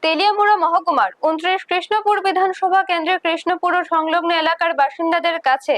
তেলিয়ামুড়া মহকুমার ২৯ কৃষ্ণপুর বিধানসভা কেন্দ্রের কৃষ্ণপুর ও সংলগ্ন এলাকার বাসিন্দাদের কাছে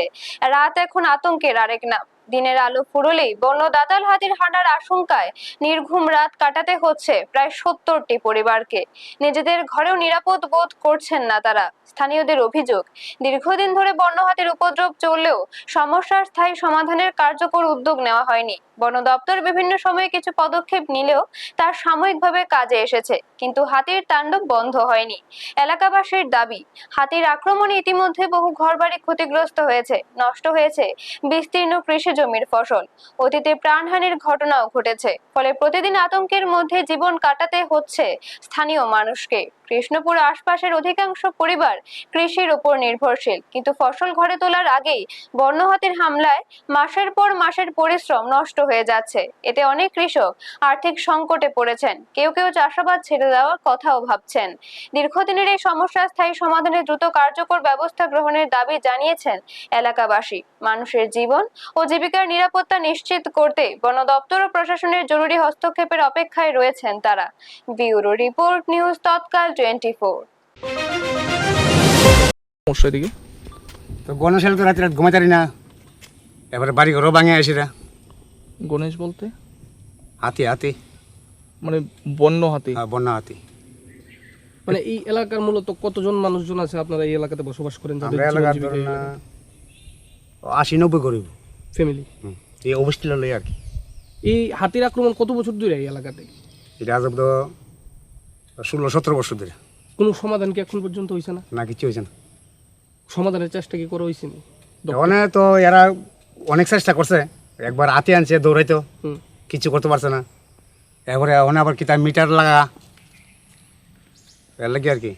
রাত এখন আতঙ্কের আরেক নাম। দিনের আলো ফুরলেই বন্য দাতাল হাতির হানার আশঙ্কায় নির্ঘুম রাত কাটাতে হচ্ছে প্রায় ৭০টি পরিবারকে। নিজেদের ঘরেও নিরাপদ বোধ করছেন না তারা। স্থানীয়দের অভিযোগ, দীর্ঘদিন ধরে বন্য হাতির উপদ্রব চললেও সমস্যার স্থায়ী সমাধানের কার্যকর উদ্যোগ নেওয়া হয়নি। বন দপ্তর বিভিন্ন সময়ে কিছু পদক্ষেপ নিলেও তা সাময়িকভাবে কাজে এসেছে, কিন্তু হাতির তাণ্ডব বন্ধ হয়নি। এলাকাবাসীর দাবি, হাতির আক্রমণে ইতিমধ্যে বহু ঘরবাড়ি ক্ষতিগ্রস্ত হয়েছে, নষ্ট হয়েছে বিস্তীর্ণ কৃষি জমির ফসল। অতীতে প্রাণহানির ঘটনাও ঘটেছে, ফলে প্রতিদিন আতঙ্কের মধ্যে জীবন কাটাতে হচ্ছে স্থানীয় মানুষকে। কৃষ্ণপুর আশপাশের অধিকাংশ পরিবার কৃষির উপর নির্ভরশীল, কিন্তু ফসল ঘরে তোলার আগেই বন্য হাতির হামলায় মাসের পর মাসের পরিশ্রম নষ্ট হয়ে যাচ্ছে। এতে অনেক কৃষক আর্থিক সংকটে পড়েছেন, কেউ কেউ চাষাবাদ ছেড়ে দেওয়ার কথাও ভাবছেন। দীর্ঘদিনের এই সমস্যা স্থায়ী সমাধানে দ্রুত কার্যকর ব্যবস্থা গ্রহণের দাবি জানিয়েছেন এলাকাবাসী। মানুষের জীবন ও জীবিকার নিরাপত্তা নিশ্চিত করতে বন দপ্তর ও প্রশাসনের জরুরি হস্তক্ষেপের অপেক্ষায় রয়েছেন তারা। ব্যুরো রিপোর্ট, নিউজ তৎকাল 24। তো গণেশের তো রাতে রাত ঘুমাতে পারি না, এবারে বাড়ি ঘরও ভাঙে আসিরা। গণেশ বলতে হাতি হাতি মানে বন্য হাতি? বন্য হাতি। মানে এই এলাকার মূলত কতজন মানুষজন আছে আপনারা এই এলাকাতে বসবাস করেন? আমরা এলাকার ধরুন ৮০-৯০ গরিব ফ্যামিলি এই অবস্থা লই আর কি। এই হাতির আক্রমণ কত বছর ধরে এই এলাকাতে? এটা আজ তো ১৬-১৭ বছর ধরে। কোনো সমাধান কি এখন পর্যন্ত হয়েছে না? না, কিছু হয়েছে না। সমাধানের চেষ্টা কি করা হয়েছে? ওখানে তো এরা অনেক চেষ্টা করছে, একবার হাতি আনছে দৌড়াইতো, কিছু করতে পারছে না। এবারে ওখানে আবার কি তার মিটার লাগা, এর লাগে আর কি।